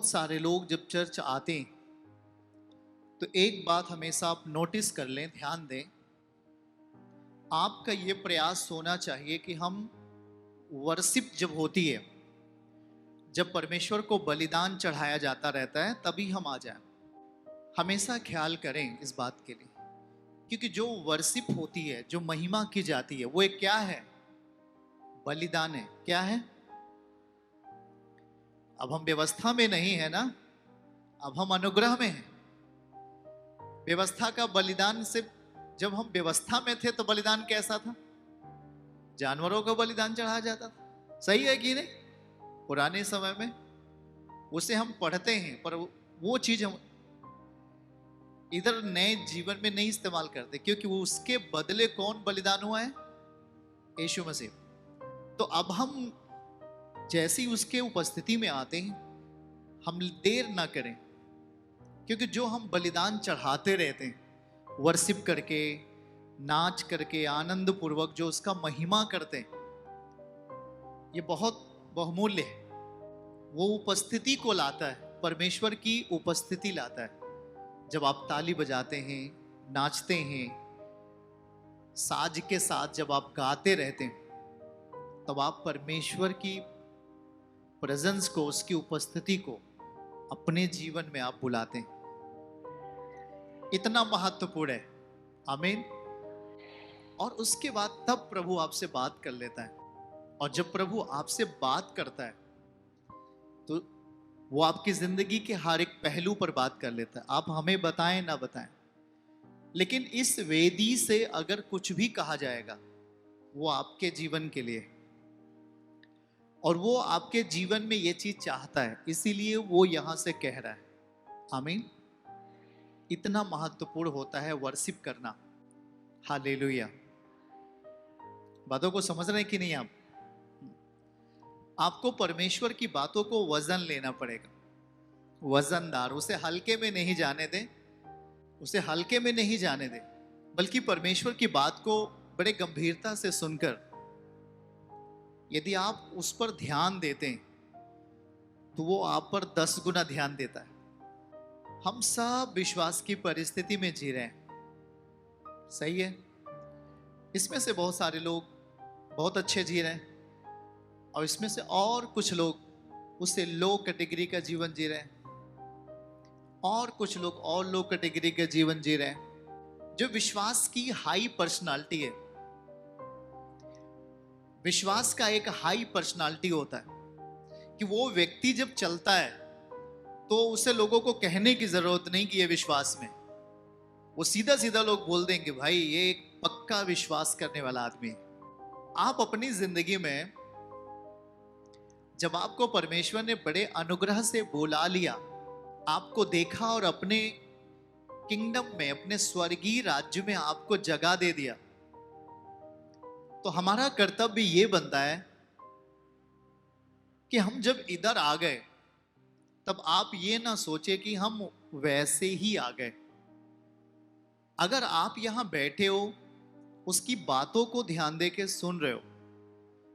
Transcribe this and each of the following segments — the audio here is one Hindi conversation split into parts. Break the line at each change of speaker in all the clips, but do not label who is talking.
बहुत सारे लोग जब चर्च आते हैं तो एक बात हमेशा आप नोटिस कर लें, ध्यान दें। आपका ये प्रयास होना चाहिए कि हम वर्शिप जब होती है, जब परमेश्वर को बलिदान चढ़ाया जाता रहता है, तभी हम आ जाएं। हमेशा ख्याल करें इस बात के लिए, क्योंकि जो वर्शिप होती है, जो महिमा की जाती है, वो एक क्या है? बलिदान है। क्या है? अब हम व्यवस्था में नहीं है ना, अब हम अनुग्रह में हैं। व्यवस्था का बलिदान से, जब हम व्यवस्था में थे तो बलिदान कैसा था? जानवरों का बलिदान चढ़ाया जाता था। सही है कि नहीं? पुराने समय में उसे हम पढ़ते हैं, पर वो चीज हम इधर नए जीवन में नहीं इस्तेमाल करते, क्योंकि वो उसके बदले कौन बलिदान हुआ है? यीशु मसीह। तो अब हम जैसी उसके उपस्थिति में आते हैं, हम देर ना करें, क्योंकि जो हम बलिदान चढ़ाते रहते हैं, वर्शिप करके, नाच करके, आनंद पूर्वक जो उसका महिमा करते हैं, ये बहुत बहुमूल्य है। वो उपस्थिति को लाता है, परमेश्वर की उपस्थिति लाता है। जब आप ताली बजाते हैं, नाचते हैं, साज के साथ जब आप गाते रहते हैं, तब आप परमेश्वर की प्रेजेंस को, उसकी उपस्थिति को अपने जीवन में आप बुलाते हैं। इतना महत्वपूर्ण है। आमीन। और उसके बाद तब प्रभु आपसे बात कर लेता है, और जब प्रभु आपसे बात करता है तो वो आपकी जिंदगी के हर एक पहलू पर बात कर लेता है। आप हमें बताएं ना बताएं, लेकिन इस वेदी से अगर कुछ भी कहा जाएगा, वो आपके जीवन के लिए, और वो आपके जीवन में ये चीज चाहता है, इसीलिए वो यहां से कह रहा है। आमीन। इतना महत्वपूर्ण होता है वर्शिप करना। हालेलुया। बातों को समझ रहे हैं कि नहीं आप? आपको परमेश्वर की बातों को वजन लेना पड़ेगा, वजनदार। उसे हल्के में नहीं जाने दें, उसे हल्के में नहीं जाने दें, बल्कि परमेश्वर की बात को बड़े गंभीरता से सुनकर यदि आप उस पर ध्यान देते हैं तो वो आप पर 10 गुना ध्यान देता है। हम सब विश्वास की परिस्थिति में जी रहे हैं, सही है। इसमें से बहुत सारे लोग बहुत अच्छे जी रहे हैं, और इसमें से और कुछ लोग उससे लो कैटेगरी का जीवन जी रहे हैं, और कुछ लोग और लो कैटेगरी का जीवन जी रहे हैं। जो विश्वास की हाई पर्सनालिटी है, विश्वास का एक हाई पर्सनालिटी होता है कि वो व्यक्ति जब चलता है तो उसे लोगों को कहने की जरूरत नहीं कि ये विश्वास में। वो सीधा सीधा लोग बोल देंगे, भाई ये एक पक्का विश्वास करने वाला आदमी है। आप अपनी जिंदगी में जब आपको परमेश्वर ने बड़े अनुग्रह से बुला लिया, आपको देखा और अपने किंगडम में, अपने स्वर्गीय राज्य में आपको जगह दे दिया, तो हमारा कर्तव्य ये बनता है कि हम जब इधर आ गए, तब आप ये ना सोचे कि हम वैसे ही आ गए। अगर आप यहां बैठे हो, उसकी बातों को ध्यान दे के सुन रहे हो,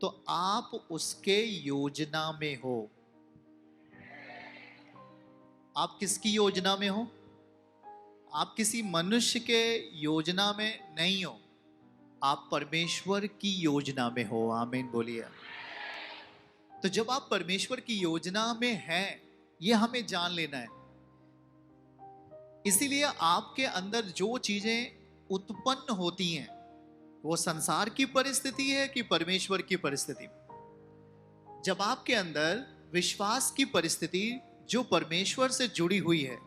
तो आप उसके योजना में हो। आप किसकी योजना में हो? आप किसी मनुष्य के योजना में नहीं हो, आप परमेश्वर की योजना में हो। आमीन बोलिए। तो जब आप परमेश्वर की योजना में हैं, यह हमें जान लेना है। इसीलिए आपके अंदर जो चीजें उत्पन्न होती हैं, वो संसार की परिस्थिति है कि परमेश्वर की परिस्थिति। जब आपके अंदर विश्वास की परिस्थिति जो परमेश्वर से जुड़ी हुई है,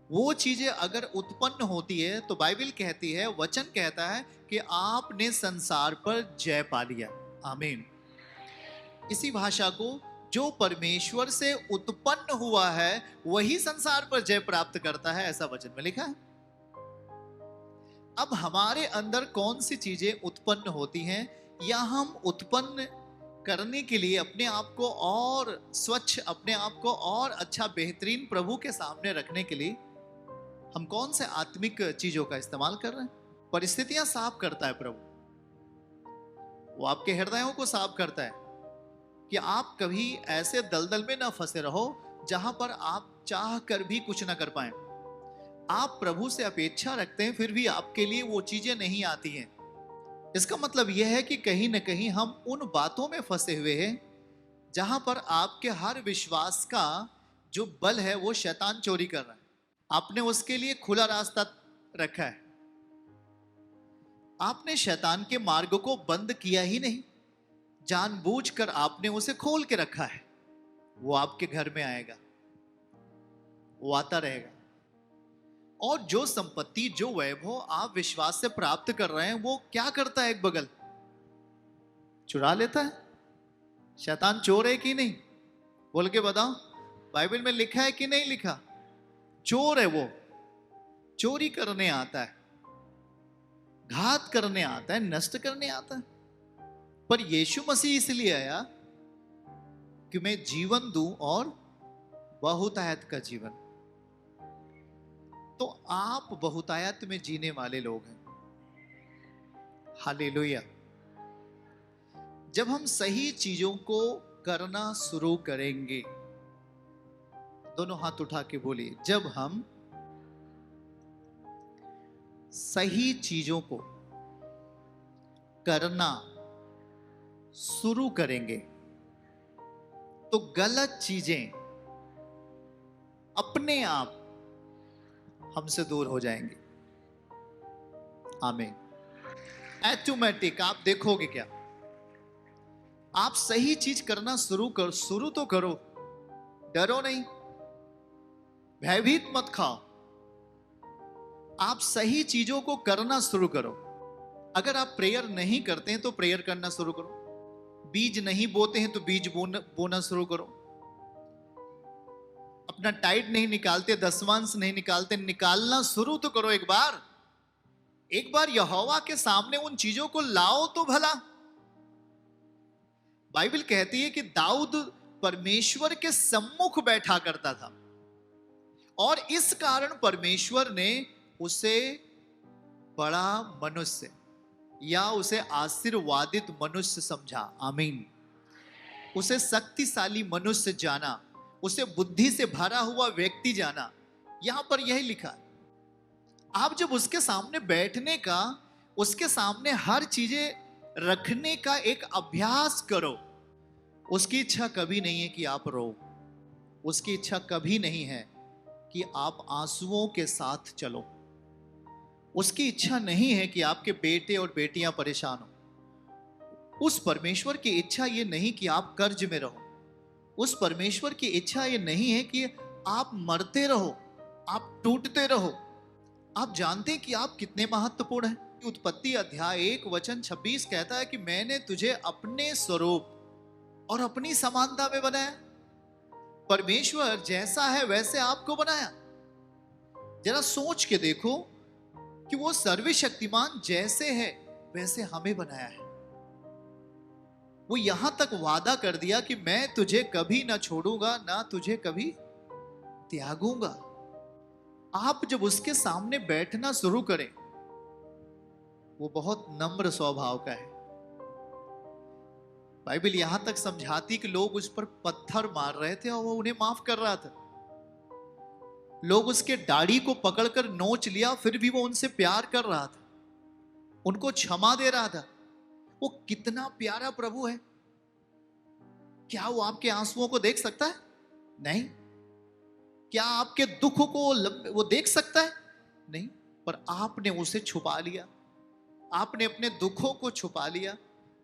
वो चीजें अगर उत्पन्न होती है, तो बाइबल कहती है, वचन कहता है कि आपने संसार पर जय पा लिया। आमीन। इसी भाषा को, जो परमेश्वर से उत्पन्न हुआ है वही संसार पर जय प्राप्त करता है, ऐसा वचन में लिखा है। अब हमारे अंदर कौन सी चीजें उत्पन्न होती हैं, या हम उत्पन्न करने के लिए अपने आप को और स्वच्छ, अपने आप को और अच्छा, बेहतरीन प्रभु के सामने रखने के लिए हम कौन से आत्मिक चीजों का इस्तेमाल कर रहे हैं? परिस्थितियां साफ करता है प्रभु, वो आपके हृदयों को साफ करता है कि आप कभी ऐसे दलदल में ना फंसे रहो जहां पर आप चाह कर भी कुछ ना कर पाए। आप प्रभु से अपेक्षा रखते हैं, फिर भी आपके लिए वो चीजें नहीं आती हैं। इसका मतलब यह है कि कहीं ना कहीं हम उन बातों में फंसे हुए हैं जहां पर आपके हर विश्वास का जो बल है वो शैतान चोरी कर रहा है। आपने उसके लिए खुला रास्ता रखा है। आपने शैतान के मार्ग को बंद किया ही नहीं, जानबूझकर आपने उसे खोल के रखा है। वो आपके घर में आएगा, वो आता रहेगा, और जो संपत्ति, जो वैभव आप विश्वास से प्राप्त कर रहे हैं, वो क्या करता है? एक बगल चुरा लेता है। शैतान चोर है कि नहीं? बोल के बताओ, बाइबल में लिखा है कि नहीं लिखा? चोर है वो, चोरी करने आता है, घात करने आता है, नष्ट करने आता है। पर यीशु मसीह इसलिए आया कि मैं जीवन दूं और बहुतायत का जीवन। तो आप बहुतायत में जीने वाले लोग हैं। हालेलुया। जब हम सही चीजों को करना शुरू करेंगे, दोनों हाथ उठा के बोलिए, जब हम सही चीजों को करना शुरू करेंगे तो गलत चीजें अपने आप हमसे दूर हो जाएंगी। आमीन। ऑटोमेटिक आप देखोगे क्या? आप सही चीज करना शुरू तो करो। डरो नहीं, भयभीत मत खाओ। आप सही चीजों को करना शुरू करो। अगर आप प्रेयर नहीं करते हैं तो प्रेयर करना शुरू करो। बीज नहीं बोते हैं तो बीज बोना शुरू करो। अपना टाइट नहीं निकालते, दसवांश नहीं निकालते, निकालना शुरू तो करो। एक बार यहोवा के सामने उन चीजों को लाओ तो भला। बाइबल कहती है कि दाऊद परमेश्वर के सम्मुख बैठा करता था, और इस कारण परमेश्वर ने उसे बड़ा मनुष्य या उसे आशीर्वादित मनुष्य समझा। आमीन। उसे शक्तिशाली मनुष्य जाना, उसे बुद्धि से भरा हुआ व्यक्ति जाना। यहां पर यही लिखा है। आप जब उसके सामने बैठने का, उसके सामने हर चीजें रखने का एक अभ्यास करो। उसकी इच्छा कभी नहीं है कि आप रो। उसकी इच्छा कभी नहीं है कि आप आंसुओं के साथ चलो। उसकी इच्छा नहीं है कि आपके बेटे और बेटियां परेशान हो। उस परमेश्वर की इच्छा ये नहीं कि आप कर्ज में रहो। उस परमेश्वर की इच्छा ये नहीं है कि आप मरते रहो, आप टूटते रहो। आप जानते हैं कि आप कितने महत्वपूर्ण हैं। उत्पत्ति अध्याय 1:26 कहता है कि मैंने तुझे अपने स्वरूप और अपनी समानता में बनाया। परमेश्वर जैसा है वैसे आपको बनाया। जरा सोच के देखो कि वो सर्वशक्तिमान जैसे है वैसे हमें बनाया है। वो यहां तक वादा कर दिया कि मैं तुझे कभी ना छोड़ूंगा, ना तुझे कभी त्यागूंगा। आप जब उसके सामने बैठना शुरू करें, वो बहुत नम्र स्वभाव का है। बाइबल यहां तक समझाती कि लोग उस पर पत्थर मार रहे थे और वो उन्हें माफ कर रहा था। लोग उसके दाढ़ी को पकड़कर नोच लिया, फिर भी वो उनसे प्यार कर रहा था, उनको क्षमा दे रहा था। वो कितना प्यारा प्रभु है। क्या वो आपके आंसुओं को देख सकता है? नहीं। क्या आपके दुख को वो देख सकता है? नहीं। पर आपने उसे छुपा लिया। आपने अपने दुखों को छुपा लिया।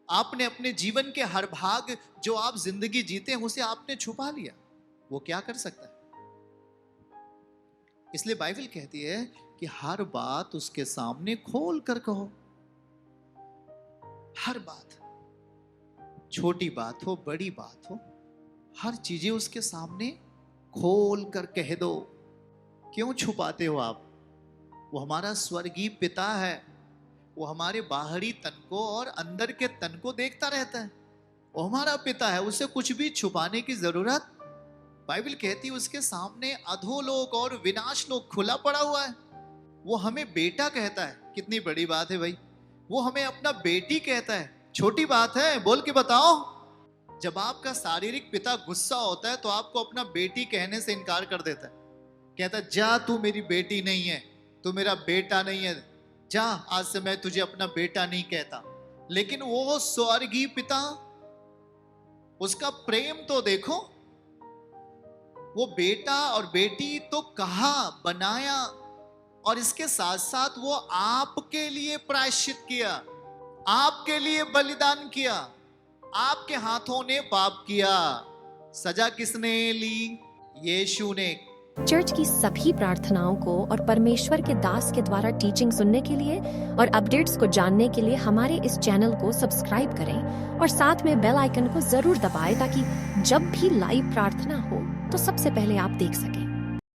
आपने अपने जीवन के हर भाग जो आप जिंदगी जीते हैं उसे आपने छुपा लिया। वो क्या कर सकता है? इसलिए बाइबल कहती है कि हर बात उसके सामने खोल कर कहो। हर बात, छोटी बात हो, बड़ी बात हो, हर चीजें उसके सामने खोल कर कह दो। क्यों छुपाते हो आप? वो हमारा स्वर्गीय पिता है। वो हमारे बाहरी तन को और अंदर के तन को देखता रहता है। वो हमारा पिता है, उसे कुछ भी छुपाने की जरूरत। बाइबल कहती है उसके सामने अधोलोक और विनाशलोक खुला पड़ा हुआ है। वो हमें बेटा कहता है। कितनी बड़ी बात है भाई। वो हमें अपना बेटी कहता है। छोटी बात है? बोल के बताओ। जब आपका शारीरिक पिता गुस्सा होता है तो आपको अपना बेटी कहने से इनकार कर देता है, कहता है जा तू मेरी बेटी नहीं है, तू मेरा बेटा नहीं है, जा आज से मैं तुझे अपना बेटा नहीं कहता। लेकिन वो स्वर्गीय पिता, उसका प्रेम तो देखो, वो बेटा और बेटी तो कहा, बनाया, और इसके साथ साथ वो आपके लिए प्रायश्चित किया, आपके लिए बलिदान किया, आपके हाथों ने पाप किया। सजा किसने ली? यीशु ने।
चर्च की सभी प्रार्थनाओं को और परमेश्वर के दास के द्वारा टीचिंग सुनने के लिए और अपडेट्स को जानने के लिए हमारे इस चैनल को सब्सक्राइब करें और साथ में बेल आइकन को जरूर दबाएं ताकि जब भी लाइव प्रार्थना हो तो सबसे पहले आप देख सकें।